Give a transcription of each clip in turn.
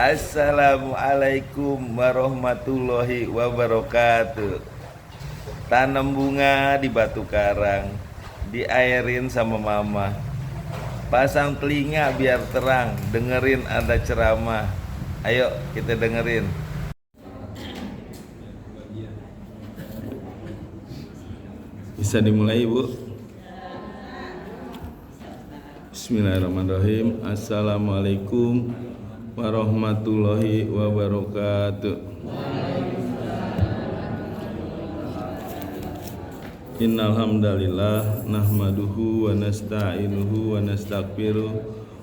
Assalamualaikum warahmatullahi wabarakatuh. Tanam bunga di batu karang, diairin sama mama. Pasang telinga biar terang, dengerin ada ceramah. Ayo kita dengerin. Bisa dimulai, Bu? Bismillahirrahmanirrahim. Assalamualaikum warahmatullahi wabarakatuh. Innal hamdalillah nahmaduhu wa nasta'inuhu wa nastaghfiruh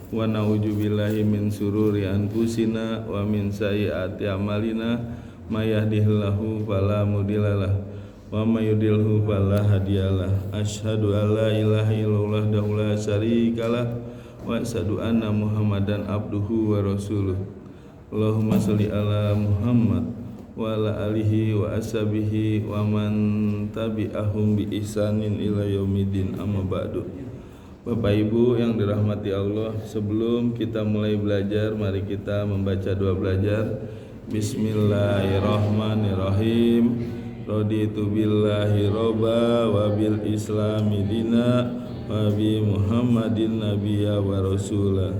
wa na'udzu billahi min sururi anfusina wa min sayyiati a'malina may yahdihillahu fala mudhillalah wa may yudlilhu fala hadiyalah. Asyhadu an la ilaha illallah wahdahu la syarikalah wa asyhadu anna Muhammadan abduhu wa rasuluh. Allahumma sholli ala Muhammad wa ala alihi wa ashabihi wa man tabi'ahum bi ihsanin ila yaumiddin, amma ba'du. Bapak Ibu yang dirahmati Allah, sebelum kita mulai belajar, mari kita membaca doa belajar. Bismillahirrahmanirrahim. Raditu billahi robba wa bil islami dina wa bi Muhammadin nabiyya wa rasulah.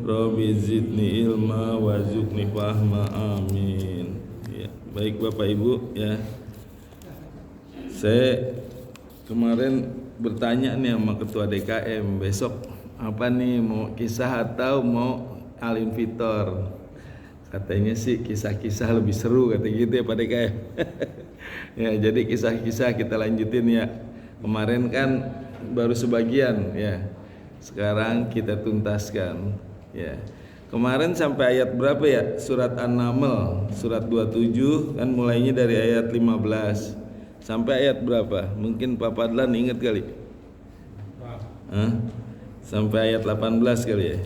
Rabbi zidni ilma wa zukni fahma, amin. Ya, baik Bapak Ibu ya. Saya kemarin bertanya nih sama ketua DKM, besok apa nih, mau kisah atau mau alim fitor? Katanya sih kisah-kisah lebih seru, kata gitu ya Pak DKM. Ya, jadi kisah-kisah kita lanjutin ya. Kemarin kan baru sebagian ya. Sekarang kita tuntaskan ya. Kemarin sampai ayat berapa ya? Surat An-Naml, surat 27 kan mulainya dari ayat 15. Sampai ayat berapa? Mungkin Pak Padlan ingat kali. Hah? Sampai ayat 18 kali ya.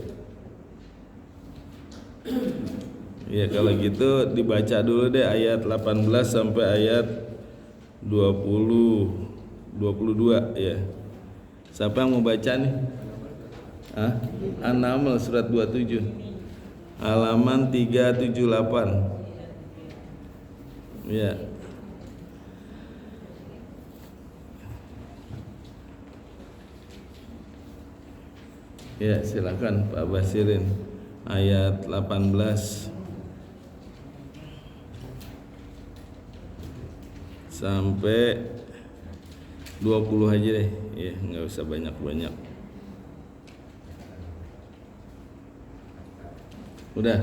Ya kalau gitu dibaca dulu deh ayat 18 sampai ayat 22 ya. Siapa yang mau baca nih? An-Naml surat 27 halaman 378. Ya. Ya, silakan Pak Basirin. Ayat 18 sampai 20 aja deh. Ya, nggak usah banyak-banyak. Udah.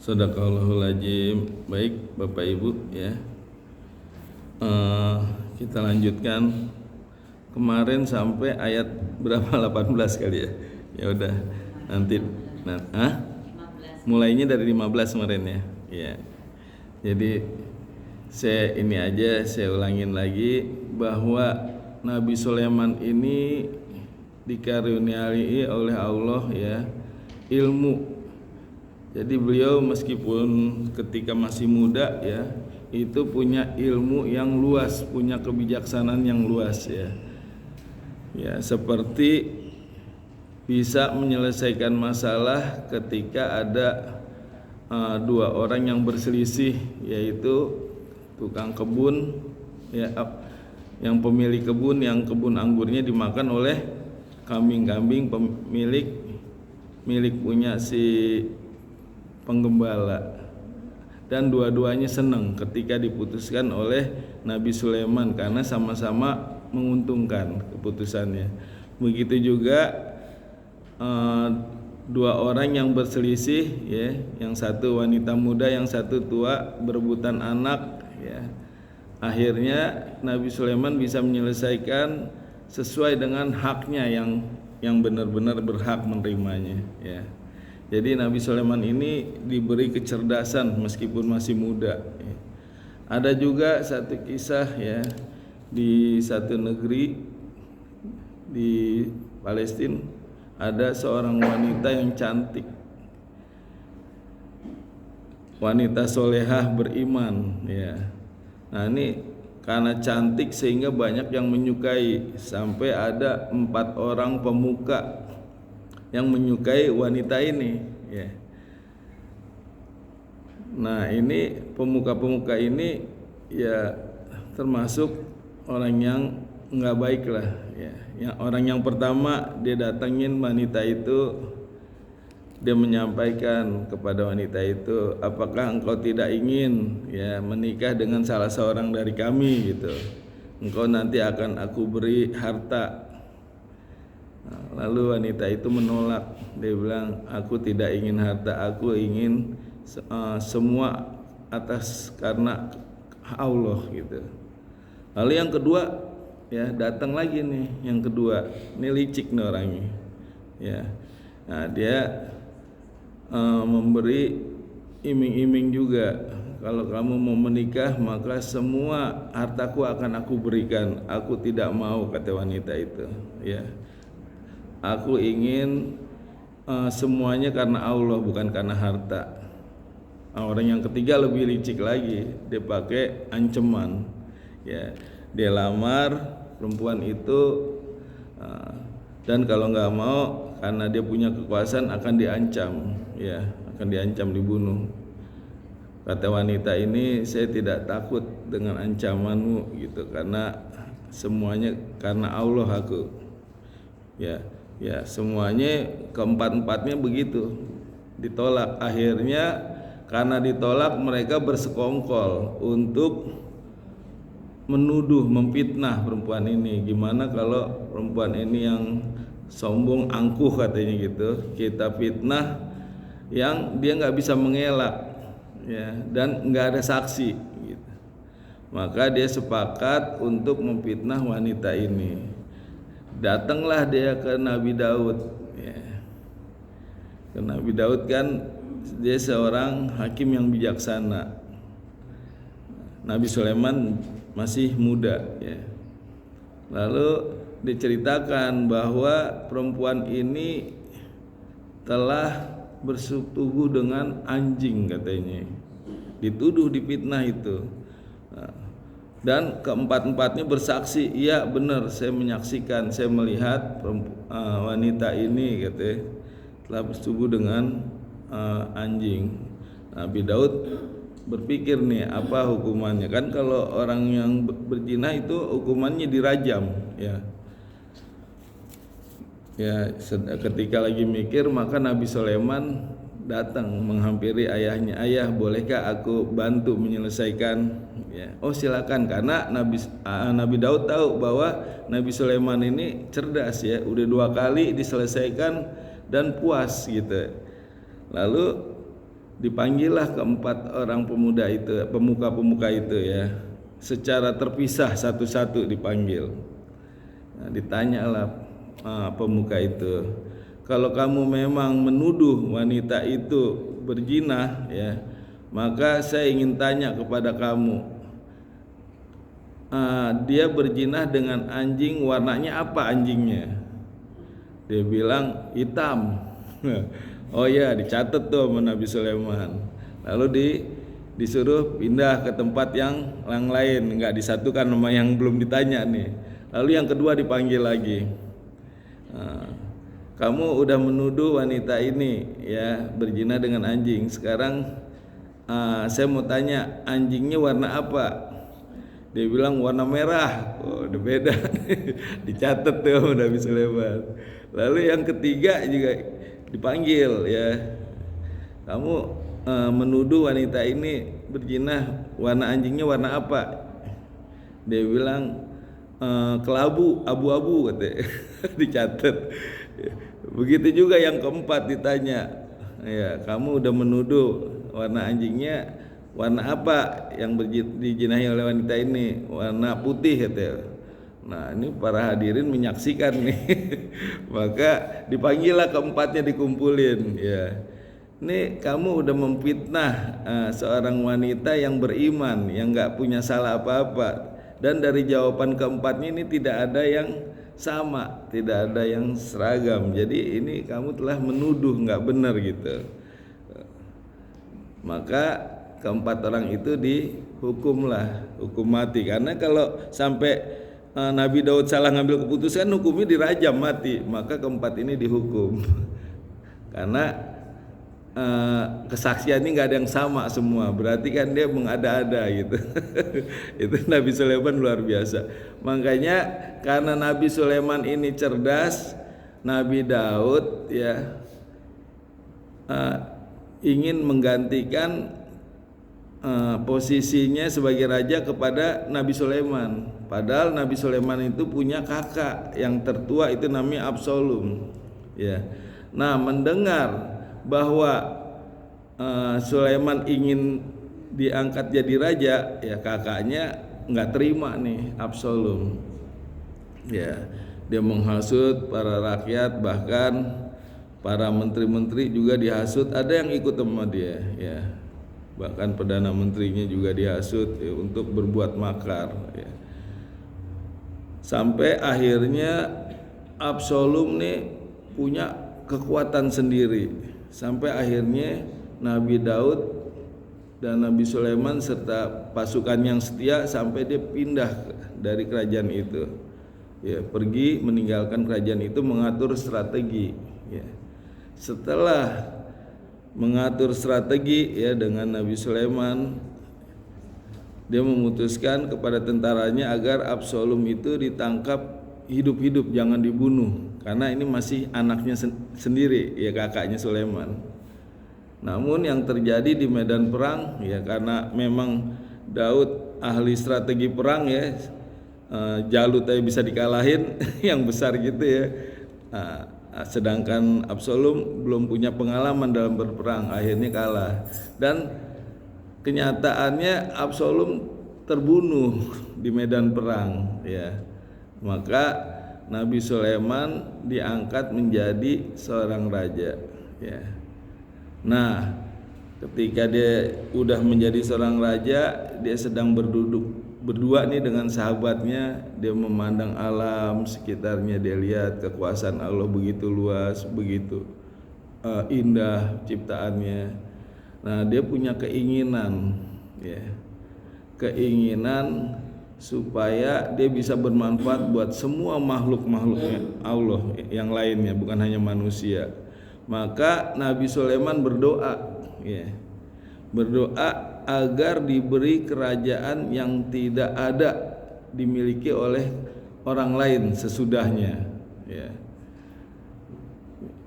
Shadaqallahul azim. Baik Bapak Ibu ya. Kita lanjutkan kemarin sampai ayat berapa? 18 kali ya. Ya udah nanti mulainya dari 15 kemarin ya. Ya. Jadi saya ulangin lagi bahwa Nabi Sulaiman ini dikaruniai oleh Allah ya ilmu. Jadi beliau meskipun ketika masih muda ya itu punya ilmu yang luas, punya kebijaksanaan yang luas ya. Ya seperti bisa menyelesaikan masalah ketika ada dua orang yang berselisih, yaitu tukang kebun ya, yang pemilik kebun, yang kebun anggurnya dimakan oleh kambing-kambing milik punya si penggembala, dan dua-duanya senang ketika diputuskan oleh Nabi Sulaiman karena sama-sama menguntungkan keputusannya. Begitu juga dua orang yang berselisih ya, yang satu wanita muda, yang satu tua, berebutan anak ya. Akhirnya Nabi Sulaiman bisa menyelesaikan sesuai dengan haknya yang benar-benar berhak menerimanya ya. Jadi Nabi Sulaiman ini diberi kecerdasan meskipun masih muda ya. Ada juga satu kisah ya, di satu negeri di Palestina ada seorang wanita yang cantik, wanita solehah beriman ya. Nah ini karena cantik sehingga banyak yang menyukai, sampai ada 4 orang pemuka yang menyukai wanita ini ya. Nah ini pemuka-pemuka ini ya termasuk orang yang nggak baik lah ya. Yang orang yang pertama, dia datangin wanita itu, dia menyampaikan kepada wanita itu, apakah engkau tidak ingin ya menikah dengan salah seorang dari kami gitu, engkau nanti akan aku beri harta. Lalu wanita itu menolak, dia bilang aku tidak ingin harta, aku ingin semua atas karena Allah gitu. Lalu yang kedua ya datang lagi nih, yang kedua ini licik nih orangnya ya. Nah dia memberi iming-iming juga, kalau kamu mau menikah maka semua hartaku akan aku berikan. Aku tidak mau, kata wanita itu ya. Aku ingin semuanya karena Allah, bukan karena harta. Orang yang ketiga lebih licik lagi, dia pakai ancaman ya. Dia lamar perempuan itu dan kalau nggak mau, karena dia punya kekuasaan, akan diancam ya, akan diancam dibunuh. Kata wanita ini, saya tidak takut dengan ancamanmu gitu, karena semuanya karena Allah aku ya. Ya semuanya, keempat-empatnya begitu, ditolak. Akhirnya karena ditolak, mereka bersekongkol untuk menuduh, memfitnah perempuan ini. Gimana kalau perempuan ini yang sombong, angkuh katanya gitu, kita fitnah yang dia nggak bisa mengelak ya, dan nggak ada saksi gitu. Maka dia sepakat untuk memfitnah wanita ini. Datanglah dia ke Nabi Daud ya. Ke Nabi Daud kan dia seorang hakim yang bijaksana. Nabi Sulaiman masih muda ya. Lalu diceritakan bahwa perempuan ini telah bersetubuh dengan anjing katanya. Dituduh, difitnah itu. Dan keempat-empatnya bersaksi, iya benar, saya menyaksikan, saya melihat wanita ini katanya telah bersetubuh dengan anjing. Nabi Daud berpikir nih, apa hukumannya? Kan kalau orang yang berzina itu hukumannya dirajam ya. Ya ketika lagi mikir, maka Nabi Sulaiman datang menghampiri ayahnya. Ayah, bolehkah aku bantu menyelesaikan ya? Oh silakan, karena Nabi Daud tahu bahwa Nabi Sulaiman ini cerdas ya, udah 2 kali diselesaikan dan puas gitu. Lalu Dipanggillah keempat orang pemuda itu, pemuka-pemuka itu ya, secara terpisah satu-satu dipanggil. Nah, ditanyalah pemuka itu, kalau kamu memang menuduh wanita itu berzina ya, maka saya ingin tanya kepada kamu, dia berzina dengan anjing, warnanya apa anjingnya? Dia bilang hitam. Oh ya, dicatat tuh sama Nabi Sulaiman. Lalu disuruh pindah ke tempat yang lain, nggak disatukan sama yang belum ditanya nih. Lalu yang kedua dipanggil lagi. Kamu udah menuduh wanita ini ya berzina dengan anjing. Sekarang saya mau tanya, anjingnya warna apa? Dia bilang warna merah. Oh, udah beda. Dicatat tuh sama Nabi Sulaiman. Lalu yang ketiga juga dipanggil ya, kamu menuduh wanita ini berzina, warna anjingnya warna apa? Dia bilang kelabu, abu-abu katanya. Dicatat. Begitu juga yang keempat ditanya, ya kamu udah menuduh warna anjingnya warna apa yang dijinahi oleh wanita ini? Warna putih katanya. Nah ini para hadirin menyaksikan nih. Maka dipanggillah keempatnya, dikumpulin ya. Ini kamu udah memfitnah seorang wanita yang beriman, yang gak punya salah apa-apa. Dan dari jawaban keempatnya ini tidak ada yang sama, tidak ada yang seragam. Jadi ini kamu telah menuduh gak benar gitu. Maka keempat orang itu dihukumlah, hukum mati. Karena kalau sampai Nabi Daud salah ngambil keputusan, hukumnya dirajam mati. Maka keempat ini dihukum. Karena kesaksiannya nggak ada yang sama semua. Berarti kan dia mengada-ada gitu. Itu Nabi Sulaiman luar biasa. Makanya karena Nabi Sulaiman ini cerdas, Nabi Daud ya ingin menggantikan posisinya sebagai raja kepada Nabi Sulaiman. Padahal Nabi Sulaiman itu punya kakak yang tertua, itu namanya Absalom. Ya. Nah, mendengar bahwa Sulaiman ingin diangkat jadi raja, ya kakaknya nggak terima nih, Absalom. Ya, dia menghasut para rakyat, bahkan para menteri-menteri juga dihasut. Ada yang ikut sama dia, ya. Bahkan perdana menterinya juga dihasut ya, untuk berbuat makar ya. Sampai akhirnya Absalom nih punya kekuatan sendiri. Sampai akhirnya Nabi Daud dan Nabi Sulaiman serta pasukan yang setia sampai dia pindah dari kerajaan itu. Ya, pergi meninggalkan kerajaan itu, mengatur strategi ya. Setelah mengatur strategi ya dengan Nabi Sulaiman, dia memutuskan kepada tentaranya agar Absalom itu ditangkap hidup-hidup, jangan dibunuh, karena ini masih anaknya sendiri ya, kakaknya Sulaiman. Namun yang terjadi di medan perang ya, karena memang Daud ahli strategi perang ya, Jalut aja bisa dikalahin yang besar gitu ya. Sedangkan Absalom belum punya pengalaman dalam berperang, akhirnya kalah. Dan kenyataannya Absalom terbunuh di medan perang ya. Maka Nabi Sulaiman diangkat menjadi seorang raja ya. Nah, ketika dia udah menjadi seorang raja, dia sedang berdua nih dengan sahabatnya. Dia memandang alam sekitarnya, dia lihat kekuasaan Allah begitu luas, begitu indah ciptaannya. Nah, dia punya keinginan ya, keinginan supaya dia bisa bermanfaat buat semua makhluknya Allah yang lainnya, bukan hanya manusia. Maka Nabi Sulaiman berdoa ya, berdoa agar diberi kerajaan yang tidak ada dimiliki oleh orang lain sesudahnya ya.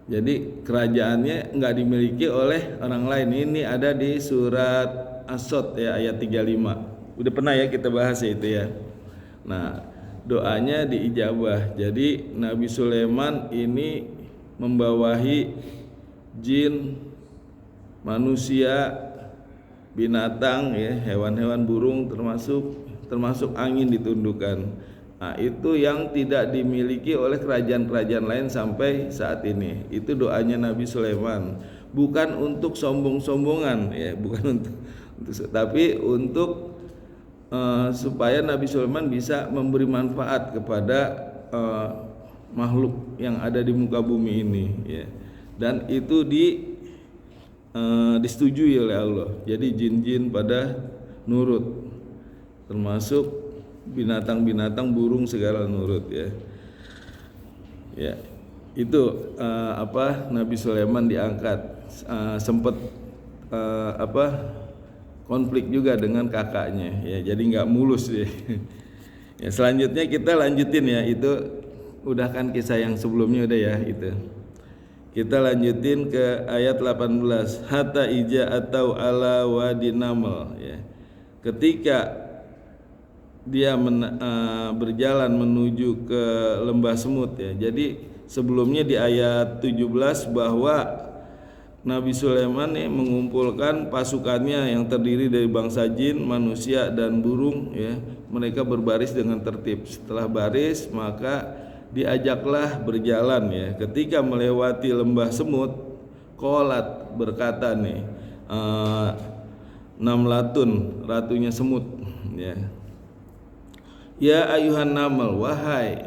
Jadi kerajaannya nggak dimiliki oleh orang lain. Ini ada di surat As-Sod ya, ayat 35. Udah pernah ya kita bahas ya itu ya. Nah, doanya diijabah. Jadi Nabi Sulaiman ini membawahi jin manusia, binatang ya, hewan-hewan burung termasuk angin ditundukkan. Nah, itu yang tidak dimiliki oleh kerajaan-kerajaan lain sampai saat ini. Itu doanya Nabi Sulaiman, bukan untuk sombong-sombongan ya, bukan untuk tapi untuk supaya Nabi Sulaiman bisa memberi manfaat kepada makhluk yang ada di muka bumi ini ya. Dan itu disetujui oleh Allah. Jadi jin-jin pada nurut, termasuk binatang-binatang, burung segala nurut ya. Ya, itu Nabi Sulaiman diangkat, sempat konflik juga dengan kakaknya ya, jadi nggak mulus ya. Ya, selanjutnya kita lanjutin ya, itu udah kan kisah yang sebelumnya udah ya itu. Kita lanjutin ke ayat 18. Hatta ija atau ala wadi namal ya. Ketika dia berjalan menuju ke lembah semut ya. Jadi sebelumnya di ayat 17 bahwa Nabi Sulaiman mengumpulkan pasukannya yang terdiri dari bangsa jin, manusia dan burung ya. Mereka berbaris dengan tertib. Setelah baris maka diajaklah berjalan ya. Ketika melewati lembah semut, qolat berkata Namlatun, ratunya semut ya. Ya ayuhan namal, wahai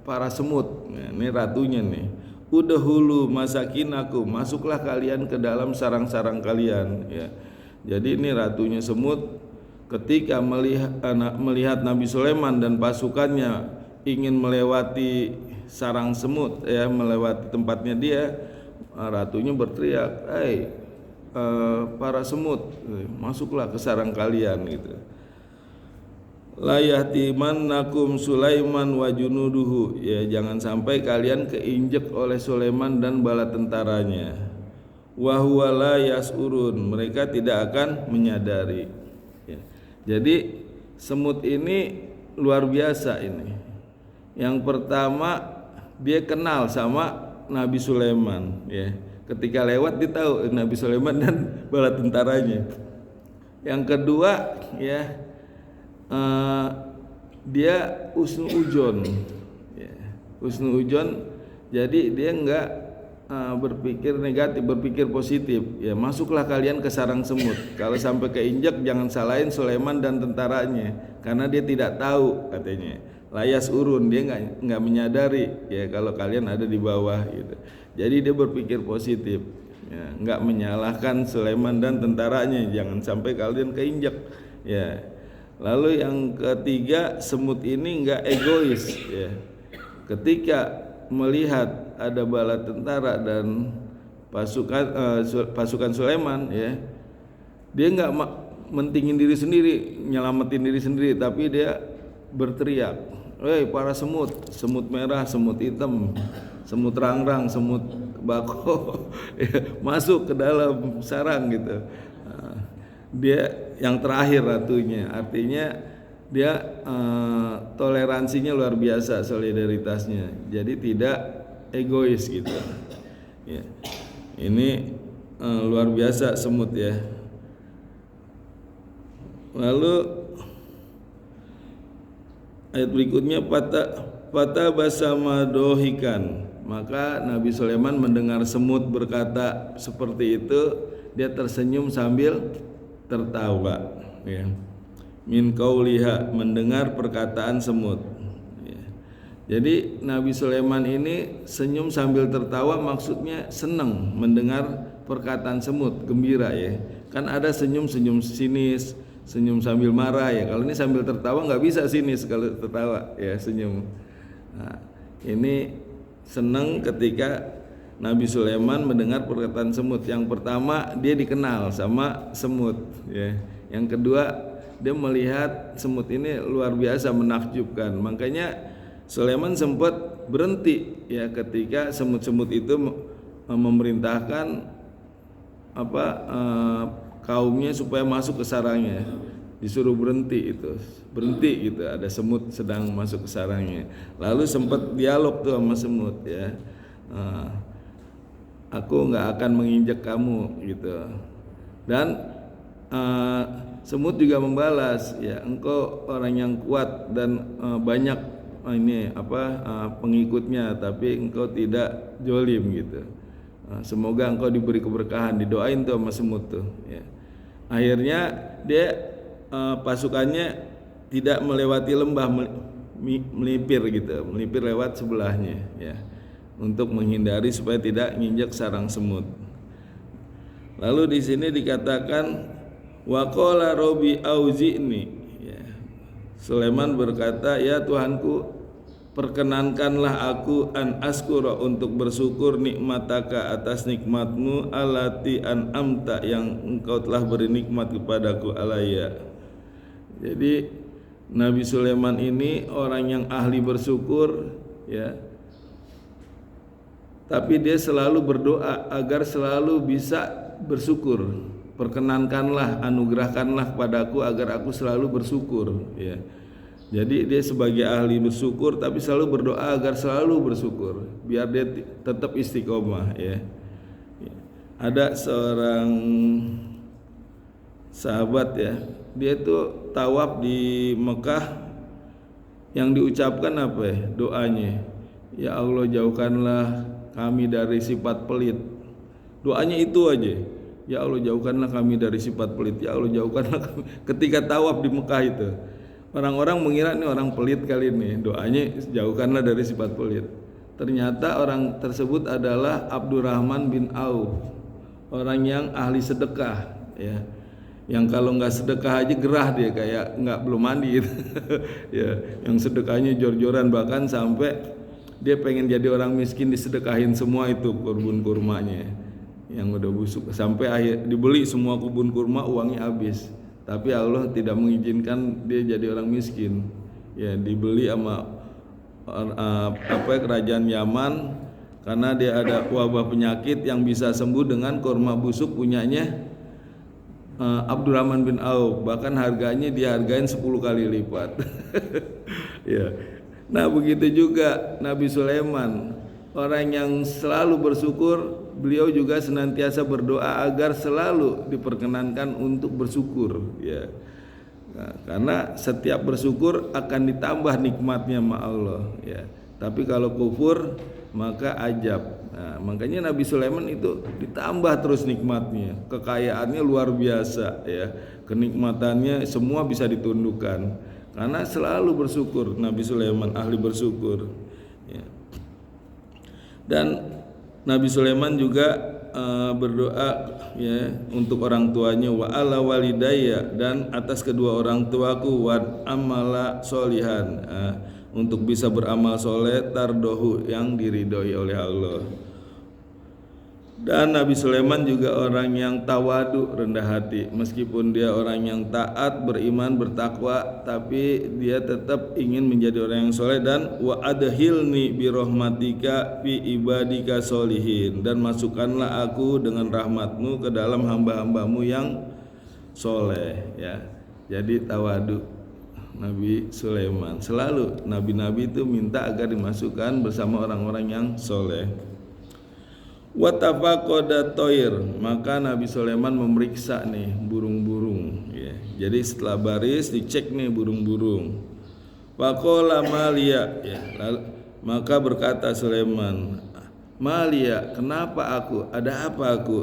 para semut. Nah, ini ratunya nih. Udahulu masakinakum, masuklah kalian ke dalam sarang-sarang kalian ya. Jadi ini ratunya semut ketika melihat Nabi Sulaiman dan pasukannya ingin melewati sarang semut ya, melewati tempatnya dia, ratunya berteriak, "Hai para semut, masuklah ke sarang kalian," gitu. La yahtimannakum Sulaiman wa junuduhu ya, jangan sampai kalian keinjek oleh Sulaiman dan bala tentaranya. Wa huwa la yasurun, mereka tidak akan menyadari ya. Jadi semut ini luar biasa ini. Yang pertama dia kenal sama Nabi Sulaiman ya. Ketika lewat dia tahu Nabi Sulaiman dan bala tentaranya. Yang kedua ya, dia usnu ujon ya. Usnu ujon, jadi dia enggak berpikir negatif, berpikir positif ya. Masuklah kalian ke sarang semut, kalau sampai keinjak jangan salahin Sulaiman dan tentaranya karena dia tidak tahu katanya. Layas urun, dia enggak menyadari ya kalau kalian ada di bawah gitu. Jadi dia berpikir positif ya, enggak menyalahkan Sulaiman dan tentaranya, jangan sampai kalian keinjak ya. Lalu yang ketiga, semut ini enggak egois ya. Ketika melihat ada bala tentara dan pasukan Sulaiman ya, dia enggak mentingin diri sendiri, nyelamatin diri sendiri, tapi dia berteriak, "Hei para semut, semut merah, semut hitam, semut rangrang, semut bako," masuk ke dalam sarang gitu. Dia yang terakhir ratunya, artinya dia toleransinya luar biasa, solidaritasnya, jadi tidak egois gitu ya. Ini luar biasa semut ya. Lalu ayat berikutnya, Fata basama dohikan, maka Nabi Sulaiman mendengar semut berkata seperti itu, dia tersenyum sambil tertawa ya. Min qauliha, mendengar perkataan semut ya. Jadi Nabi Sulaiman ini senyum sambil tertawa, maksudnya senang mendengar perkataan semut, gembira ya. Kan ada senyum-senyum sinis, senyum sambil marah ya. Kalau ini sambil tertawa nggak bisa sinis kalau tertawa ya, senyum. Nah, ini senang ketika Nabi Sulaiman mendengar perkataan semut. Yang pertama dia dikenal sama semut ya. Yang kedua dia melihat semut ini luar biasa menakjubkan. Makanya Sulaiman sempat berhenti ya ketika semut-semut itu memerintahkan kaumnya supaya masuk ke sarangnya. Disuruh berhenti gitu, ada semut sedang masuk ke sarangnya. Lalu sempat dialog tuh sama semut ya. aku nggak akan menginjak kamu gitu. Dan semut juga membalas, ya engkau orang yang kuat dan banyak pengikutnya, tapi engkau tidak jolim gitu. Semoga engkau diberi keberkahan, didoain tuh sama semut tuh. Ya. Akhirnya dia pasukannya tidak melewati lembah, melipir gitu, melipir lewat sebelahnya, ya, untuk menghindari supaya tidak nginjak sarang semut. Lalu di sini dikatakan waqala robbi auzi'ni, ya. Sulaiman berkata, ya Tuhanku, perkenankanlah aku an askura untuk bersyukur nikmataka atas nikmatmu alati an'amta yang engkau telah beri nikmat kepadaku alayya. Jadi Nabi Sulaiman ini orang yang ahli bersyukur, ya. Tapi dia selalu berdoa agar selalu bisa bersyukur. Perkenankanlah, anugerahkanlah kepadaku agar aku selalu bersyukur, ya. Jadi dia sebagai ahli bersyukur tapi selalu berdoa agar selalu bersyukur biar dia tetap istiqomah, ya. Ada seorang sahabat, ya, dia tuh tawaf di Mekah, yang diucapkan apa ya doanya, ya Allah jauhkanlah kami dari sifat pelit. Doanya itu aja, ya Allah jauhkanlah kami dari sifat pelit, ya Allah jauhkanlah kami. Ketika tawaf di Mekah itu, orang-orang mengira ini orang pelit kali ini, doanya jauhkanlah dari sifat pelit. Ternyata orang tersebut adalah Abdurrahman bin Auf, orang yang ahli sedekah, ya. Yang kalau nggak sedekah aja gerah dia, kayak nggak belum mandi gitu. Ya, yang sedekahnya jor-joran, bahkan sampai dia pengen jadi orang miskin disedekahin semua itu kebun kurmanya yang udah busuk, sampai akhir dibeli semua kebun kurma, uangnya habis. Tapi Allah tidak mengizinkan dia jadi orang miskin. Ya, dibeli sama kerajaan Yaman karena dia ada wabah penyakit yang bisa sembuh dengan kurma busuk punyanya Abdurrahman bin Auf, bahkan harganya dihargain 10 kali lipat. Ya. Nah, begitu juga Nabi Sulaiman, orang yang selalu bersyukur. Beliau juga senantiasa berdoa agar selalu diperkenankan untuk bersyukur, ya. Nah, karena setiap bersyukur akan ditambah nikmatnya sama Allah, ya. Tapi kalau kufur maka ajab. Nah, makanya Nabi Sulaiman itu ditambah terus nikmatnya, kekayaannya luar biasa, ya. Kenikmatannya semua bisa ditundukkan karena selalu bersyukur. Nabi Sulaiman ahli bersyukur, ya. Dan Nabi Sulaiman juga berdoa, ya, untuk orang tuanya, wa ala walidayya, dan atas kedua orang tuaku, wa amala solihan, untuk bisa beramal soleh, tardohu, yang diridhoi oleh Allah. Dan Nabi Sulaiman juga orang yang tawadu, rendah hati. Meskipun dia orang yang taat, beriman, bertakwa, tapi dia tetap ingin menjadi orang yang soleh. Dan wa adhilni birahmatika fi ibadika solihin, dan masukkanlah aku dengan rahmatmu ke dalam hamba-hambamu yang soleh, ya. Jadi tawadu Nabi Sulaiman. Selalu nabi-nabi itu minta agar dimasukkan bersama orang-orang yang soleh. Watafaqada toir, maka Nabi Sulaiman memeriksa nih burung-burung, ya. Jadi setelah baris dicek nih burung-burung. Faqala malia, ya. Maka berkata Sulaiman, malia, kenapa aku? Ada apa aku?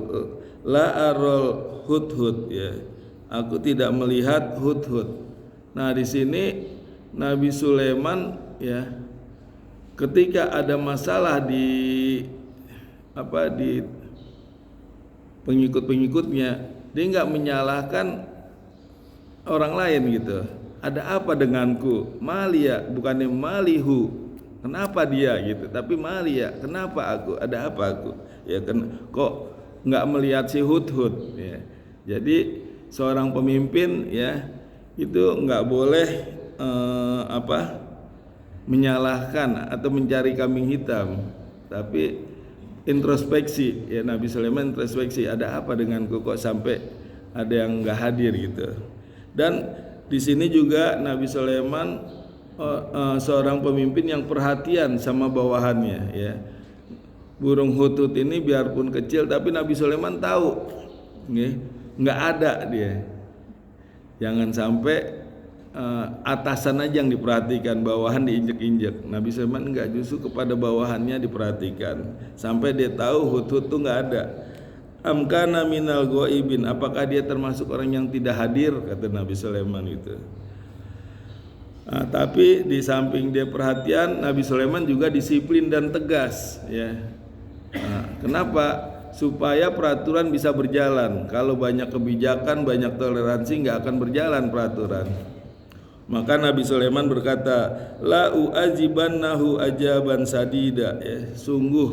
La arol hudhud, ya. Aku tidak melihat hudhud. Nah, di sini Nabi Sulaiman, ya, ketika ada masalah di pengikut-pengikutnya, dia nggak menyalahkan orang lain gitu. Ada apa denganku? Malia, bukannya malihu, kenapa dia gitu, tapi malia, kenapa aku? Ada apa aku? Ya kan, kok nggak melihat si hudhud, ya. Jadi seorang pemimpin, ya, itu nggak boleh menyalahkan atau mencari kambing hitam, tapi introspeksi, ya. Nabi Sulaiman introspeksi, ada apa denganku kok sampai ada yang nggak hadir gitu. Dan di sini juga Nabi Sulaiman seorang pemimpin yang perhatian sama bawahannya, ya. burung hutut ini biarpun kecil tapi Nabi Sulaiman tahu, nggak ada dia. Jangan sampai atasan aja yang diperhatikan, bawahan diinjek-injek. Nabi Sulaiman enggak, justru kepada bawahannya diperhatikan sampai dia tahu hut-hut itu enggak ada. Amkana minal ghaibin, apakah dia termasuk orang yang tidak hadir, kata Nabi Sulaiman itu. Tapi di samping dia perhatian, Nabi Sulaiman juga disiplin dan tegas, ya. Kenapa? Supaya peraturan bisa berjalan. Kalau banyak kebijakan, banyak toleransi, nggak akan berjalan peraturan. Maka Nabi Sulaiman berkata, la uazibannahu ajaban sadida, ya, sungguh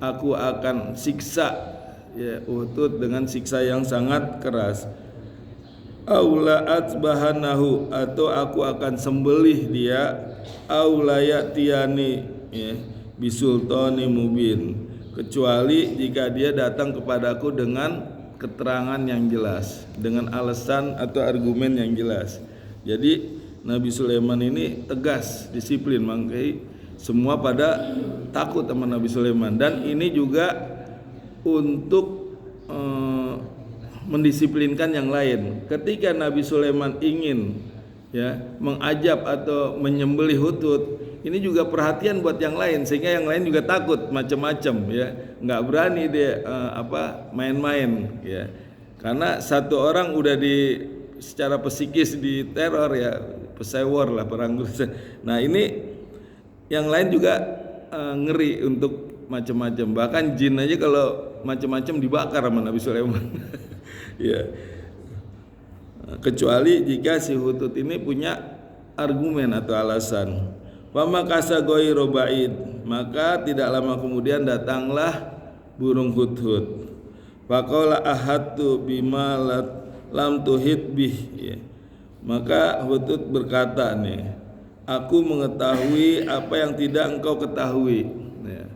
aku akan siksa, ya, Hutut dengan siksa yang sangat keras. Aula atsbahanahu, atau aku akan sembelih dia, aula ya'tiyani, ya, bisultani mubin, kecuali jika dia datang kepadaku dengan keterangan yang jelas, dengan alasan atau argumen yang jelas. Jadi Nabi Sulaiman ini tegas, disiplin, makanya semua pada takut sama Nabi Sulaiman. Dan ini juga untuk mendisiplinkan yang lain. Ketika Nabi Sulaiman ingin, ya, mengajab atau menyembelih hutut, ini juga perhatian buat yang lain, sehingga yang lain juga takut macam-macam, ya, nggak berani dia main-main, ya, karena satu orang udah secara psikis diteror, ya, pesewor lah, perang. Nah ini yang lain juga ngeri untuk macam-macam, bahkan jin aja kalau macam-macam dibakar sama Nabi Sulaiman. Ya, kecuali jika si hutut ini punya argumen atau alasan. Fama kasa ghairu ba'id, maka tidak lama kemudian datanglah burung hut-hut. Faqala ahadtu bima lam tuhit bih, ya. Maka hutut berkata nih, aku mengetahui apa yang tidak engkau ketahui, ya.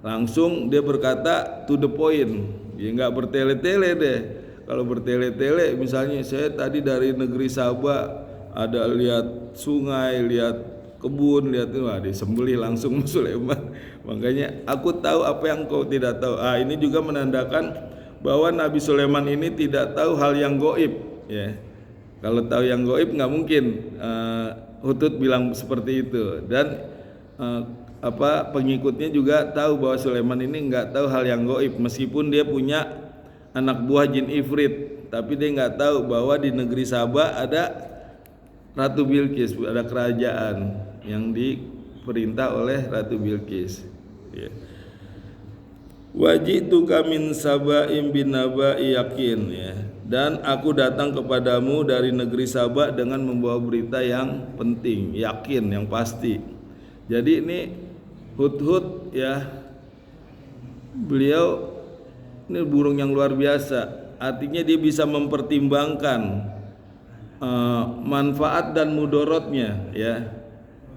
Langsung dia berkata to the point, dia nggak bertele-tele deh. Kalau bertele-tele, misalnya saya tadi dari negeri Sabah, ada lihat sungai, lihat kebun, lihat itu, disembelih langsung Sulaiman. Makanya aku tahu apa yang kau tidak tahu. Ini juga menandakan bahwa Nabi Sulaiman ini tidak tahu hal yang gaib, ya. Kalau tahu yang gaib nggak mungkin Hutut bilang seperti itu. Dan pengikutnya juga tahu bahwa Sulaiman ini nggak tahu hal yang gaib, meskipun dia punya anak buah jin ifrit, tapi dia nggak tahu bahwa di negeri Sabah ada Ratu Bilqis, ada kerajaan yang diperintah oleh Ratu Bilqis, ya. Wajituka min Saba'in bin naba'i yakin, ya. Dan aku datang kepadamu dari negeri Sabah dengan membawa berita yang penting, yakin, yang pasti. Jadi ini Hut-hut, ya, beliau ini burung yang luar biasa. Artinya dia bisa mempertimbangkan manfaat dan mudorotnya, ya.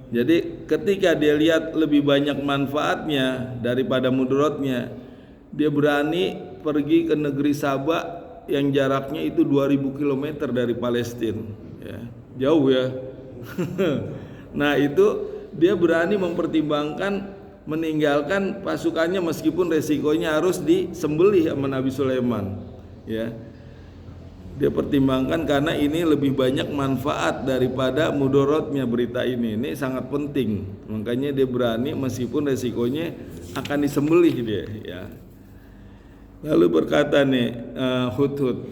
Jadi ketika dia lihat lebih banyak manfaatnya daripada mudorotnya, dia berani pergi ke negeri Sabah yang jaraknya itu 2000 km dari Palestina, ya. Jauh, ya. Nah itu dia berani mempertimbangkan meninggalkan pasukannya meskipun resikonya harus disembelih sama Nabi Sulaiman, ya. Dia pertimbangkan karena ini lebih banyak manfaat daripada mudorotnya berita ini. Ini sangat penting, makanya dia berani meskipun resikonya akan disembelih dia, ya. Lalu berkata nih Hut-hut,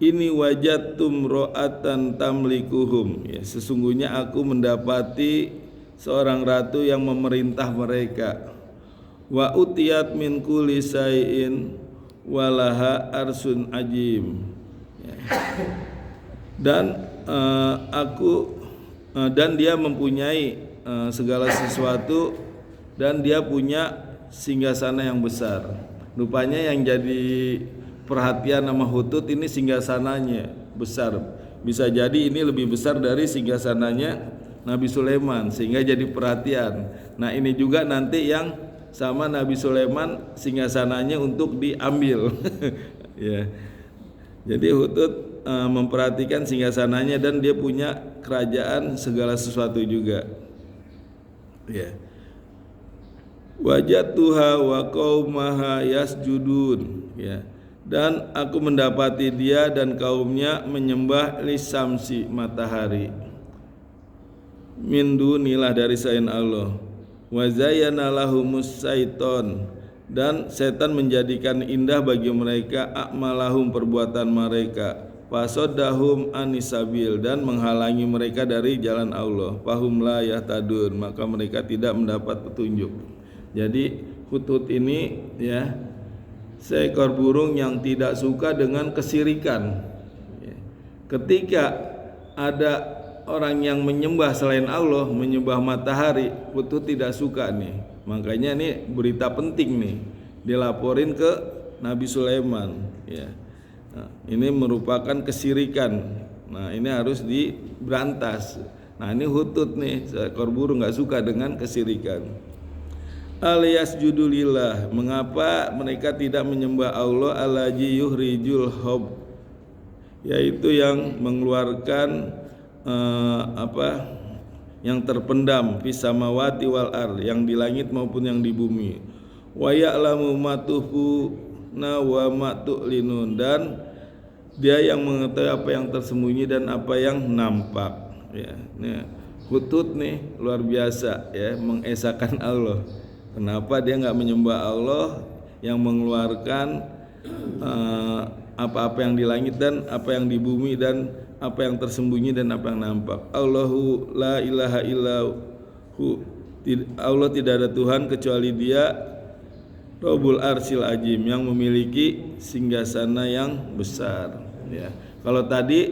ini wajadtum ro'atan tamlikuhum, ya, sesungguhnya aku mendapati seorang ratu yang memerintah mereka. Wa utiyat min kulli syai'in walaha arsun ajim, ya. Dan dan dia mempunyai segala sesuatu, dan dia punya singgasana yang besar. Rupanya yang jadi perhatian sama Hutut ini singgasananya besar. Bisa jadi ini lebih besar dari singgasananya Nabi Sulaiman, sehingga jadi perhatian. Nah ini juga nanti yang sama Nabi Sulaiman singgasananya untuk diambil. Ya. Jadi Hutut memperhatikan singgasananya, dan dia punya kerajaan segala sesuatu juga, ya. wajadtuha wa qaumaha yasjudun, ya, dan aku mendapati dia dan kaumnya menyembah lisamsi, matahari, min dunilah, dari selain Allah, wa zayyana lahumus syaiton, dan setan menjadikan indah bagi mereka a'malahum, perbuatan mereka, fasaddahum anisabil, dan menghalangi mereka dari jalan Allah, fahum la yahtadun, maka mereka tidak mendapat petunjuk. Jadi hudhud ini, ya, seekor burung yang tidak suka dengan kesirikan. Ketika ada orang yang menyembah selain Allah, menyembah matahari, hudhud tidak suka nih. Makanya ini berita penting nih, dilaporin ke Nabi Sulaiman, ya. Nah, ini merupakan kesirikan. Nah, ini harus diberantas. Nah, ini hudhud nih, seekor burung nggak suka dengan kesirikan. Alias judulillah, mengapa mereka tidak menyembah Allah allazi yuhrijul hub, yaitu yang mengeluarkan yang terpendam, fis samawati wal ard, yang di langit maupun yang di bumi, wa ya'lamu ma tukhfuna wa ma tu'linun, dan dia yang mengetahui apa yang tersembunyi dan apa yang nampak, ya. Nih hudhud nih luar biasa, ya, mengesahkan Allah. Kenapa dia nggak menyembah Allah yang mengeluarkan apa-apa yang di langit dan apa yang di bumi dan apa yang tersembunyi dan apa yang nampak. Allahu la ilaha illahu, Allah tidak ada Tuhan kecuali Dia, Rabbul Arsyil Azim, yang memiliki singgasana yang besar, ya. Kalau tadi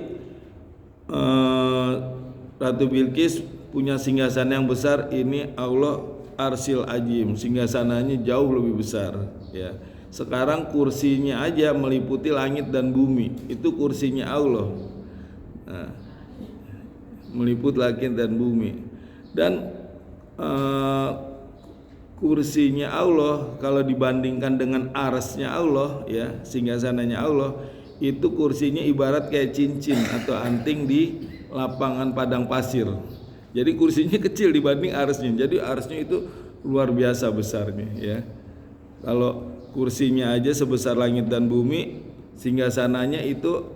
Ratu Bilqis punya singgasana yang besar, ini Allah Arsyil Azim, singgasananya jauh lebih besar, ya. Sekarang kursinya aja meliputi langit dan bumi, itu kursinya Allah. Nah, meliput langit dan bumi. Dan kursinya Allah kalau dibandingkan dengan arsnya Allah, ya, singgasananya Allah, itu kursinya ibarat kayak cincin atau anting di lapangan padang pasir. Jadi kursinya kecil dibanding arsnya. Jadi arsnya itu luar biasa besarnya, ya. Kalau kursinya aja sebesar langit dan bumi, singgasananya itu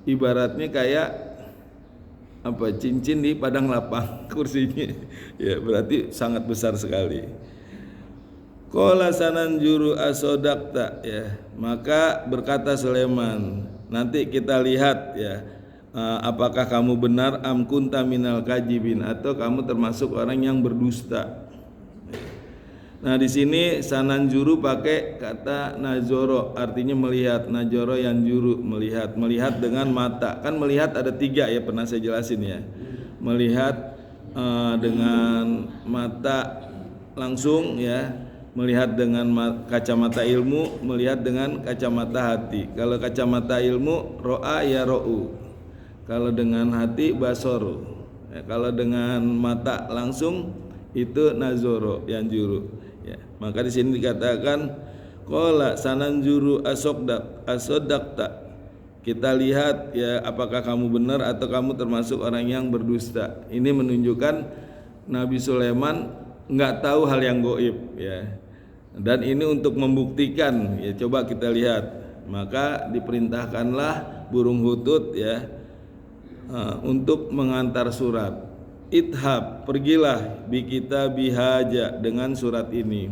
ibaratnya kayak cincin di padang lapang kursinya. Ya, berarti sangat besar sekali. Qala sananjuru asodakta, ya. Maka berkata Sulaiman, nanti kita lihat, ya, apakah kamu benar, am kunta minal kajibin, atau kamu termasuk orang yang berdusta. Nah, di sini sananjuru pakai kata nazoro, artinya melihat. Najoro yang juru, melihat dengan mata. Kan melihat ada 3, ya, pernah saya jelasin, ya. Melihat dengan mata langsung, ya, melihat dengan kacamata ilmu, melihat dengan kacamata hati. Kalau kacamata ilmu ro'a ya ro'u, kalau dengan hati basoru, ya, kalau dengan mata langsung itu nazoro yang juru, ya. Maka di sini dikatakan qala sananjuru asodakta, kita lihat, ya, apakah kamu benar atau kamu termasuk orang yang berdusta. Ini menunjukkan Nabi Sulaiman nggak tahu hal yang gaib, ya. Dan ini untuk membuktikan, ya, coba kita lihat. Maka diperintahkanlah burung hudhud, ya, untuk mengantar surat. Idhab, pergilah, bi kita bihaja, dengan surat ini.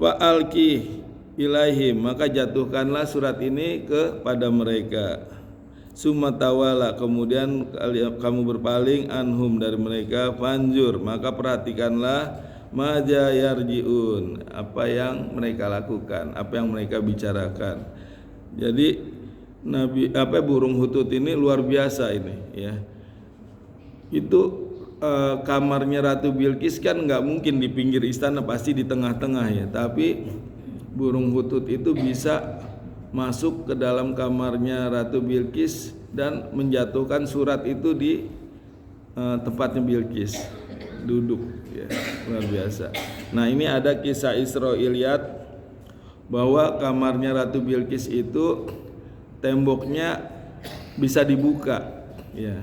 Wa alki ilaihim, maka jatuhkanlah surat ini kepada mereka. Summa tawala, kemudian kamu berpaling, anhum, dari mereka, fanjur, maka perhatikanlah, maja yarjiun, apa yang mereka lakukan, apa yang mereka bicarakan. Jadi burung hudhud ini luar biasa ini, ya. Itu kamarnya Ratu Bilqis kan nggak mungkin di pinggir istana, pasti di tengah-tengah, ya. Tapi burung hudhud itu bisa masuk ke dalam kamarnya Ratu Bilqis dan menjatuhkan surat itu di tempatnya Bilqis duduk, ya, luar biasa. Nah, ini ada kisah Israiliyat bahwa kamarnya Ratu Bilqis itu temboknya bisa dibuka, ya.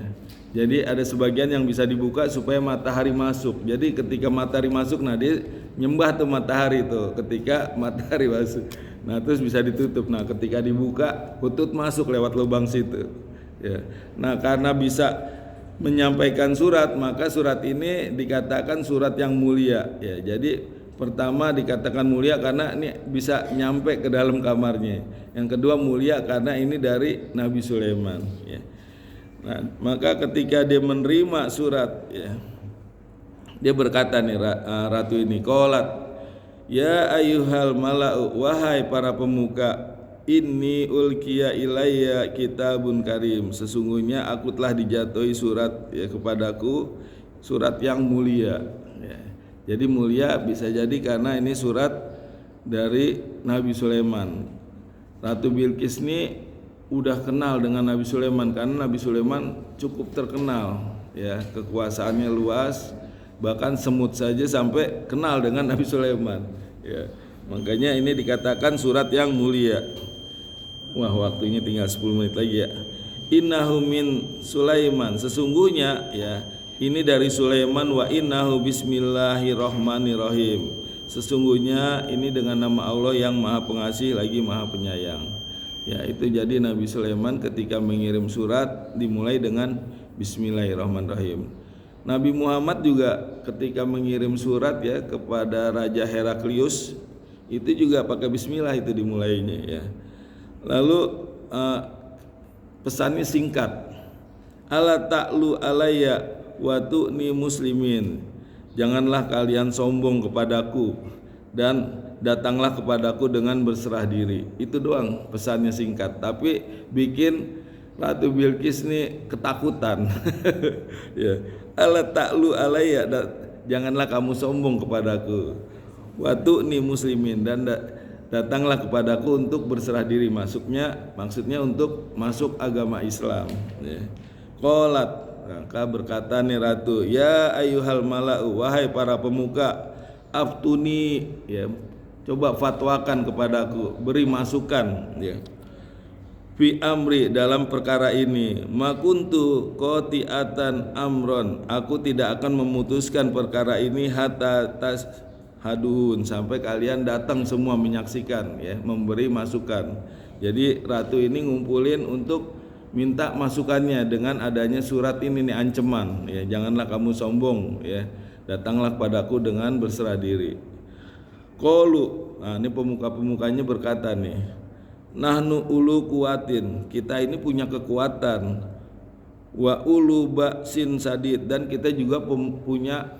Jadi ada sebagian yang bisa dibuka supaya matahari masuk. Jadi ketika matahari masuk, nah dia nyembah tuh matahari tuh ketika matahari masuk. Nah terus bisa ditutup. Nah ketika dibuka, Hutut masuk lewat lubang situ. Ya. Nah karena bisa menyampaikan surat, maka surat ini dikatakan surat yang mulia. Ya, jadi pertama dikatakan mulia karena ini bisa nyampe ke dalam kamarnya. Yang kedua mulia karena ini dari Nabi Sulaiman. Ya. Nah, maka ketika dia menerima surat, ya, dia berkata nih ratu ini, qalat ya ayyuhal mala'u, wahai para pemuka, inni ulkiya ilayya kitabun karim, sesungguhnya aku telah dijatuhi surat ya kepadaku, surat yang mulia. Ya. Jadi mulia bisa jadi karena ini surat dari Nabi Sulaiman. Ratu Bilqis ini udah kenal dengan Nabi Sulaiman karena Nabi Sulaiman cukup terkenal, ya, kekuasaannya luas, bahkan semut saja sampai kenal dengan Nabi Sulaiman. Ya. Makanya ini dikatakan surat yang mulia. Wah, waktunya tinggal 10 menit lagi ya. Innahu min Sulaiman, sesungguhnya ya ini dari Sulaiman, wa innahu bismillahirrahmanirrahim, sesungguhnya ini dengan nama Allah yang Maha Pengasih lagi Maha Penyayang. Ya, itu jadi Nabi Sulaiman ketika mengirim surat dimulai dengan bismillahirrahmanirrahim. Nabi Muhammad juga ketika mengirim surat ya kepada Raja Heraklius itu juga pakai bismillah itu dimulainya ya. Lalu pesannya singkat. Ala ta'lu alayya wa tu'ni muslimin. Janganlah kalian sombong kepadaku dan datanglah kepadaku dengan berserah diri. Itu doang pesannya singkat, tapi bikin Ratu Bilqis nih ketakutan. Ya. Ala ta'lu alayya, janganlah kamu sombong kepadaku. Wa tu'ni muslimin, dan datanglah kepadaku untuk berserah diri, maksudnya untuk masuk agama Islam. Ya. Qalat, maka berkata nih ratu, ya ayyuhal mala'u, wahai para pemuka, aftuni, ya, coba fatwakan kepadaku, beri masukan, ya, fi amri, dalam perkara ini, makuntu qati'atan amron, aku tidak akan memutuskan perkara ini hatta tas hadun, sampai kalian datang semua menyaksikan, ya, memberi masukan. Jadi ratu ini ngumpulin untuk minta masukannya dengan adanya surat ini nih, ancaman, ya, janganlah kamu sombong, ya, datanglah padaku dengan berserah diri. Qalu, nah ini pemuka-pemukanya berkata nih, nahnu ulu kuatin, kita ini punya kekuatan, wa ulu ba'sin sadid, dan kita juga punya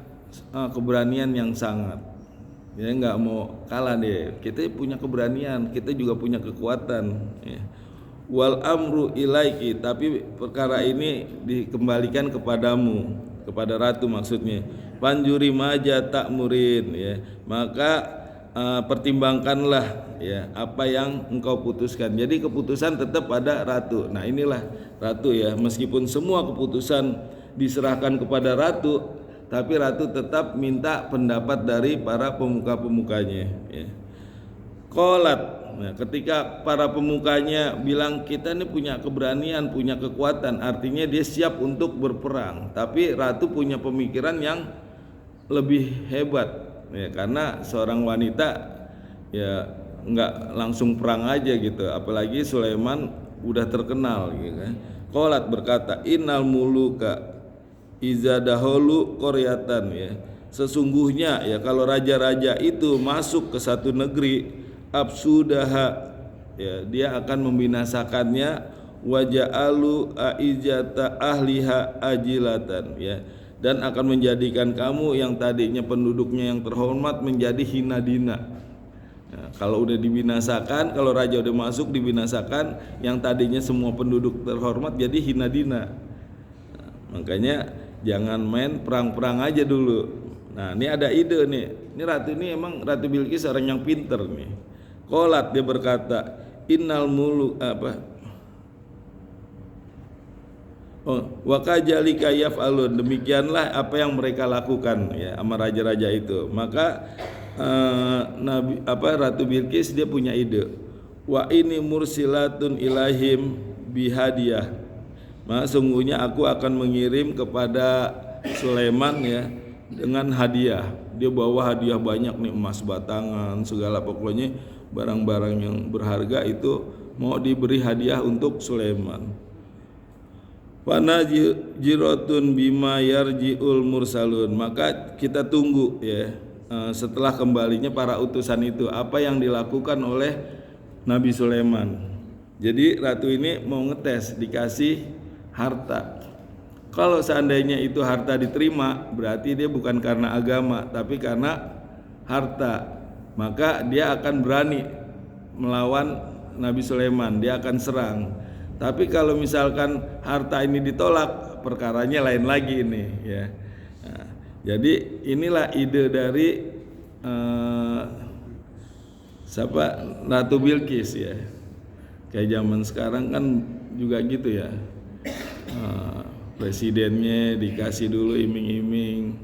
keberanian yang sangat. Ya, nggak mau kalah deh, kita punya keberanian, kita juga punya kekuatan, ya. Wal amru ilaiki, tapi perkara ini dikembalikan kepadamu, kepada ratu maksudnya. Panjuri maja ta'murin, ya, maka pertimbangkanlah, ya, apa yang engkau putuskan. Jadi keputusan tetap pada ratu. Nah inilah ratu, ya, meskipun semua keputusan diserahkan kepada ratu, tapi ratu tetap minta pendapat dari para pemuka-pemukanya, ya. Qalat, nah, ketika para pemukanya bilang kita ini punya keberanian, punya kekuatan, artinya dia siap untuk berperang. Tapi ratu punya pemikiran yang lebih hebat, ya, karena seorang wanita ya nggak langsung perang aja gitu, apalagi Sulaiman udah terkenal gitu kan. Qalat berkata, innal muluka iza dahulu qaryatan, ya, sesungguhnya ya kalau raja-raja itu masuk ke satu negeri, absudaha, ya, dia akan membinasakannya, waja'alu aijata ahliha ajilatan, ya, dan akan menjadikan kamu yang tadinya penduduknya yang terhormat menjadi hina dina. Nah, kalau udah dibinasakan, kalau raja udah masuk dibinasakan, yang tadinya semua penduduk terhormat jadi hina dina. Nah, makanya jangan main perang-perang aja dulu. Nah ini ada ide nih, ini ratu ini emang Ratu Bilqis orang yang pinter nih. Qalat, dia berkata, innal muluk wa kajalika yaf'alun, demikianlah apa yang mereka lakukan, ya, sama raja-raja itu. Maka Ratu Bilqis dia punya ide. Wa ini mursilatun ilahim bihadiyah, maka sungguhnya aku akan mengirim kepada Sulaiman ya dengan hadiah. Dia bawa hadiah banyak nih, emas batangan, segala pokoknya barang-barang yang berharga itu mau diberi hadiah untuk Sulaiman. Wana jiratun bima yarjiul mursalun, maka kita tunggu ya setelah kembalinya para utusan itu apa yang dilakukan oleh Nabi Sulaiman. Jadi ratu ini mau ngetes, dikasih harta. Kalau seandainya itu harta diterima, berarti dia bukan karena agama, tapi karena harta. Maka dia akan berani melawan Nabi Sulaiman, dia akan serang. Tapi kalau misalkan harta ini ditolak, perkaranya lain lagi ini ya. Nah, jadi inilah ide dari Ratu Bilqis ya. Kayak zaman sekarang kan juga gitu ya. Presidennya dikasih dulu iming-iming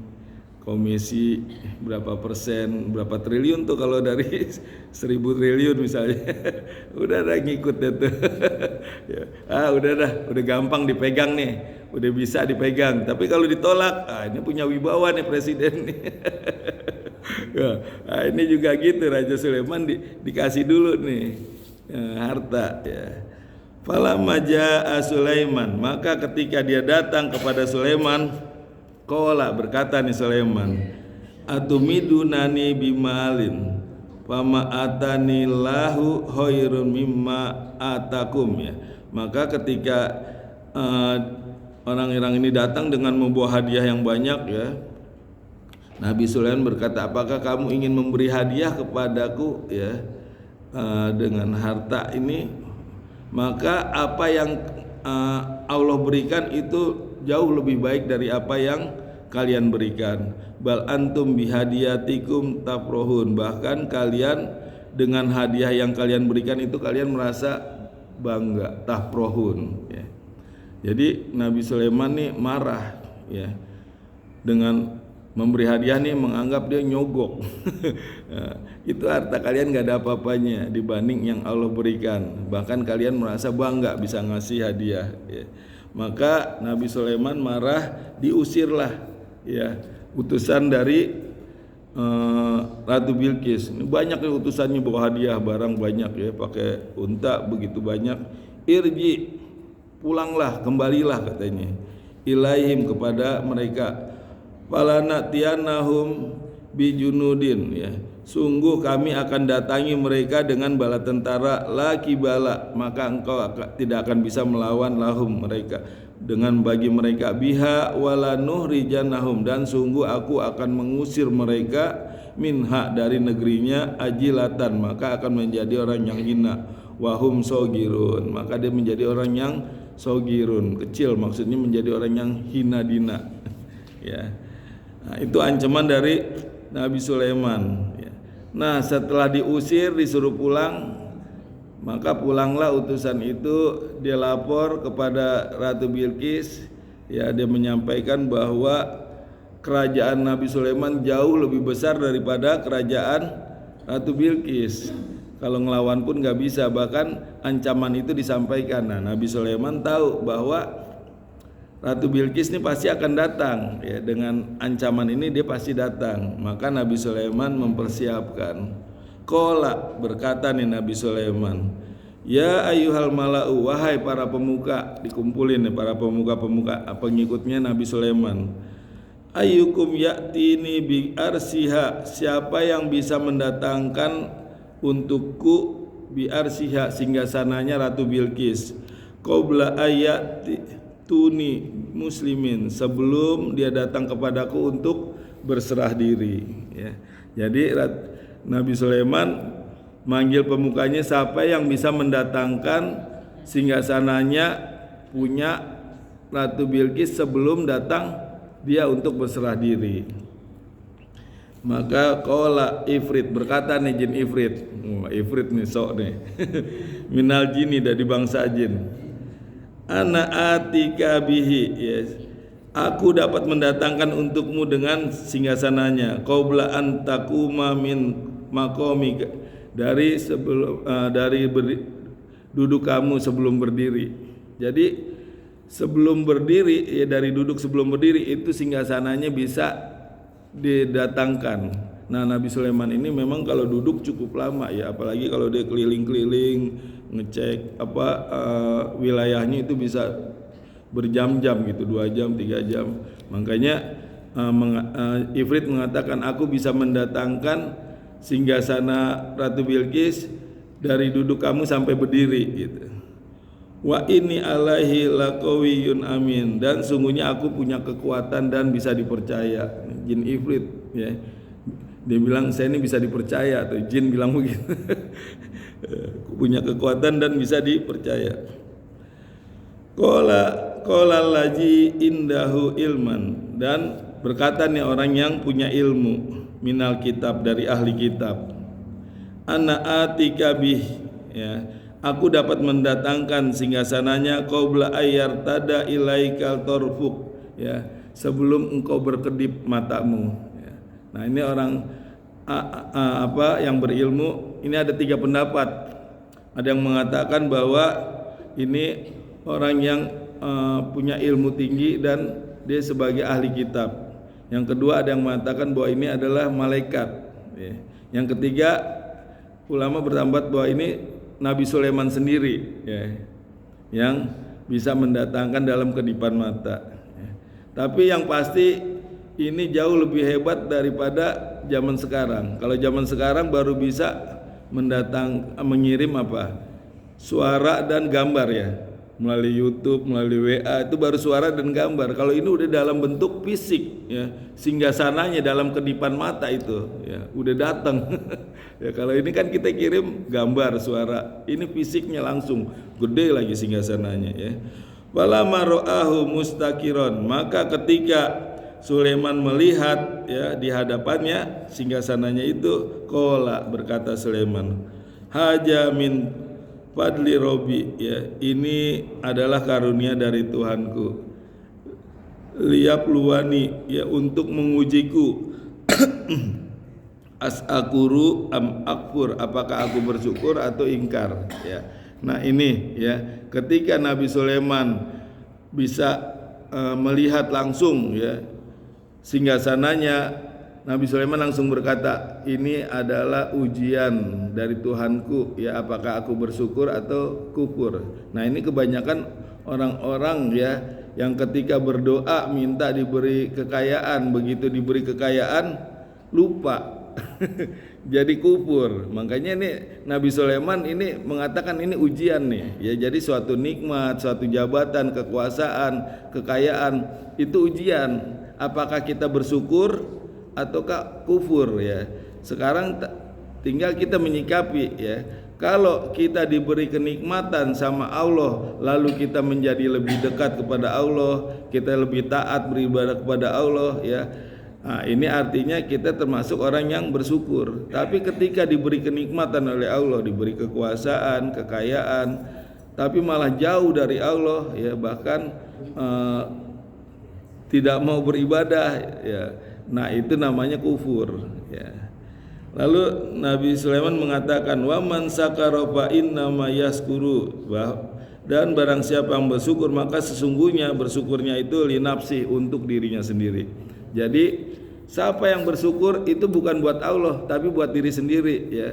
komisi berapa persen, berapa triliun tuh kalau dari 1.000 triliun misalnya. Udah ngikut deh tuh. udah gampang dipegang nih, udah bisa dipegang. Tapi kalau ditolak, ini punya wibawa nih presiden nih. Ini juga gitu, Raja Sulaiman dikasih dulu nih harta ya. Falamma jaa Sulaiman, maka ketika dia datang kepada Sulaiman, qala, berkata nih Sulaiman, atumidunani bimalin fama atani lahu khairun mimma atakum ya. Maka ketika orang-orang ini datang dengan membawa hadiah yang banyak ya, Nabi Sulaiman berkata, apakah kamu ingin memberi hadiah kepadaku ya dengan harta ini? Maka apa yang Allah berikan itu jauh lebih baik dari apa yang kalian berikan. Bal antum bihadiyatikum tafrohun, bahkan kalian dengan hadiah yang kalian berikan itu kalian merasa bangga, tafrohun ya. Jadi Nabi Sulaiman nih marah ya dengan memberi hadiah nih, menganggap dia nyogok. Itu harta kalian gak ada apa-apanya dibanding yang Allah berikan, bahkan kalian merasa bangga bisa ngasih hadiah ya. Maka Nabi Sulaiman marah, diusirlah ya utusan dari Ratu Bilqis. Banyak ya utusannya bawa hadiah barang banyak ya, pakai unta begitu banyak. Irji, pulanglah, kembalilah katanya, ilaihim, kepada mereka. Falanatiyanahum bijunudin ya, sungguh kami akan datangi mereka dengan bala tentara laki bala, maka engkau tidak akan bisa melawan lahum mereka, dengan bagi mereka biha wala nuhrijanahum, dan sungguh aku akan mengusir mereka minha, dari negerinya, ajilatan, maka akan menjadi orang yang hina, wahum sogirun, maka dia menjadi orang yang sogirun, kecil, maksudnya menjadi orang yang hina dina ya. Nah, itu ancaman dari Nabi Sulaiman ya. Nah, setelah diusir, disuruh pulang, maka pulanglah utusan itu. Dia lapor kepada Ratu Bilqis ya, dia menyampaikan bahwa kerajaan Nabi Sulaiman jauh lebih besar daripada kerajaan Ratu Bilqis. Kalau ngelawan pun gak bisa, bahkan ancaman itu disampaikan. Nah, Nabi Sulaiman tahu bahwa Ratu Bilqis ini pasti akan datang ya, dengan ancaman ini dia pasti datang. Maka Nabi Sulaiman mempersiapkan. Qala, berkata nih Nabi Sulaiman, ya ayyuhal mala'u, wahai para pemuka, dikumpulin nih para pemuka-pemuka pengikutnya Nabi Sulaiman. Ayyukum ya'tini bi arsiha, siapa yang bisa mendatangkan untukku bi arsiha, singgasananya Ratu Bilqis, qabla ayati tuni muslimin, sebelum dia datang kepadaku untuk berserah diri ya. Jadi Nabi Sulaiman manggil pemukanya, siapa yang bisa mendatangkan singgasananya punya Ratu Bilqis sebelum datang dia untuk berserah diri. Maka qala Ifrit, berkata nih jin Ifrit. Ifrit nih sok nih. Minal jini, dari bangsa jin. Ana atika bihi, yes, aku dapat mendatangkan untukmu dengan singgasananya, qabla an taquma min maqamika, dari sebelum duduk kamu sebelum berdiri. Jadi sebelum berdiri, ya dari duduk sebelum berdiri itu singgasananya bisa didatangkan. Nah, Nabi Sulaiman ini memang kalau duduk cukup lama ya, apalagi kalau dia keliling-keliling ngecek wilayahnya itu bisa berjam-jam gitu, 2 jam 3 jam. Makanya Ifrit mengatakan, aku bisa mendatangkan singgasana Ratu Bilqis dari duduk kamu sampai berdiri gitu. Wa inni alaihi laqawiyyun amin, dan sungguhnya aku punya kekuatan dan bisa dipercaya. Jin Ifrit ya. Dia bilang saya ini bisa dipercaya, atau jin bilang begitu. Punya kekuatan dan bisa dipercaya. Qala laji indahu ilman, dan berkata nih orang yang punya ilmu minal kitab, dari ahli kitab, ana atika bih ya, aku dapat mendatangkan singgasananya qabla ayyar tada ilaikal torfuk ya, sebelum engkau berkedip matamu ya. Nah, ini orang yang berilmu ini ada 3 pendapat. Ada yang mengatakan bahwa ini orang yang punya ilmu tinggi dan dia sebagai ahli kitab. Yang kedua ada yang mengatakan bahwa ini adalah malaikat ya. Yang ketiga, ulama berpendapat bahwa ini Nabi Sulaiman sendiri ya, yang bisa mendatangkan dalam kedipan mata ya. Tapi yang pasti ini jauh lebih hebat daripada zaman sekarang. Kalau zaman sekarang baru bisa mengirim suara dan gambar ya, melalui YouTube, melalui WA, itu baru suara dan gambar. Kalau ini udah dalam bentuk fisik ya, singgasananya dalam kedipan mata itu ya, udah datang. Ya, kalau ini kan kita kirim gambar, suara, ini fisiknya langsung, gede lagi singgasananya ya. Falamma ra'ahu mustaqiron, maka ketika Sulaiman melihat ya di hadapannya singgasananya itu, qala, berkata Sulaiman, haja min fadli Robi ya, ini adalah karunia dari Tuhanku, liap luwani ya, untuk mengujiku, as'akuru am akfur, apakah aku bersyukur atau ingkar ya. Nah, ini ya, ketika Nabi Sulaiman bisa melihat langsung ya singgasananya, Nabi Sulaiman langsung berkata, ini adalah ujian dari Tuhanku ya, apakah aku bersyukur atau kufur. Nah, ini kebanyakan orang-orang ya yang ketika berdoa minta diberi kekayaan, begitu diberi kekayaan lupa jadi kufur. Makanya ini Nabi Sulaiman ini mengatakan ini ujian nih ya, jadi suatu nikmat, suatu jabatan, kekuasaan, kekayaan itu ujian. Apakah kita bersyukur ataukah kufur ya. Sekarang tinggal kita menyikapi ya. Kalau kita diberi kenikmatan sama Allah, lalu kita menjadi lebih dekat kepada Allah, kita lebih taat beribadah kepada Allah ya. Nah, ini artinya kita termasuk orang yang bersyukur. Tapi ketika diberi kenikmatan oleh Allah, diberi kekuasaan, kekayaan, tapi malah jauh dari Allah ya, bahkan tidak mau beribadah ya. Nah, itu namanya kufur ya. Lalu Nabi Sulaiman mengatakan, wa man sakara fa inna ma yaskuru, dan barang siapa yang bersyukur maka sesungguhnya bersyukurnya itu li nafsi, untuk dirinya sendiri. Jadi siapa yang bersyukur itu bukan buat Allah tapi buat diri sendiri ya.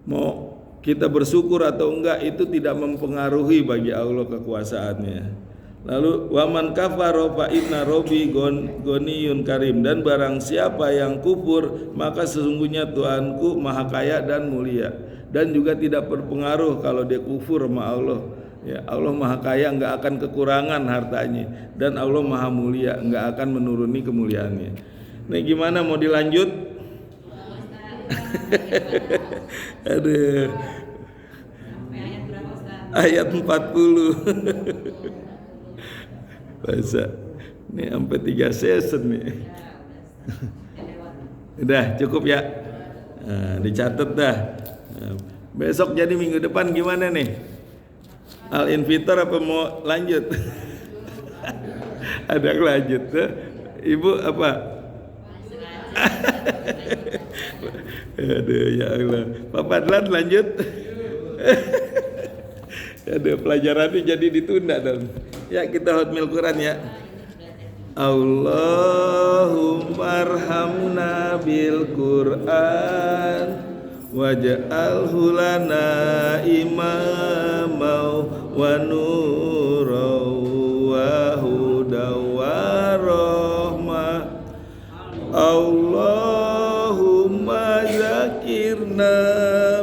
Mau kita bersyukur atau enggak itu tidak mempengaruhi bagi Allah kekuasaannya. Lalu waman kafara fa inna rabbi goniyun karim, dan barang siapa yang kufur maka sesungguhnya Tuhanku maha kaya dan mulia, dan juga tidak berpengaruh kalau dia kufur sama Allah ya. Allah maha kaya, enggak akan kekurangan hartanya, dan Allah maha mulia, enggak akan menuruni kemuliaannya. Nih gimana, mau dilanjut? Aduh. Ayat 40. Bahasa ini sampai 3 season nih. Udah cukup ya, dicatat dah. Besok jadi minggu depan gimana nih? Al-Infitar apa mau lanjut? Ada yang lanjut tuh. Ibu apa? Aduh ya Allah. Pak Fadlan lanjut. Ada pelajarannya jadi ditunda dong. Ya kita hotmail Quran ya. Allahumma arhamna bil Quran waj'alhu lana imamau wa nurau wa hudaw wa rahmah. Allahumma zakirna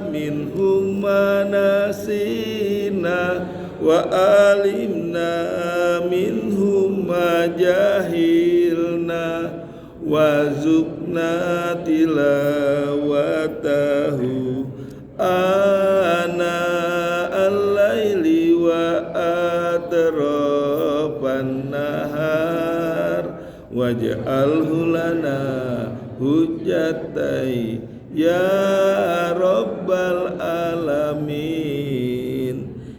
minhum ma nasina wa alimna minhum ma jahilna wazukna tilawatahu ana al-laili wa atrafan nahar waj'alhu lana hujjatai ya rabbal alamin.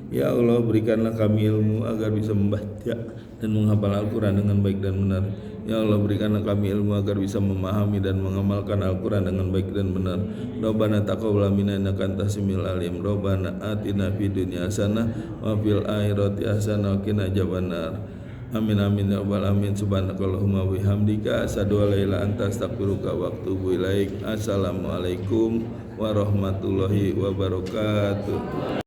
Ya Allah, berikanlah kami ilmu agar bisa membaca dan menghafal Al-Quran dengan baik dan benar. Ya Allah, berikanlah kami ilmu agar bisa memahami dan mengamalkan Al-Quran dengan baik dan benar. Rabbana taqabbal minna innaka antas samiul alim. Rabbana atina fid dunya hasanah wa fil akhirati hasanah wa qina adzabannar. Amin amin ya rabbal alamin. Subhanakallahumma wa bihamdika asyhadu an la ilaha illa anta astaghfiruka wa atubu ilaik. Assalamualaikum warahmatullahi wabarakatuh.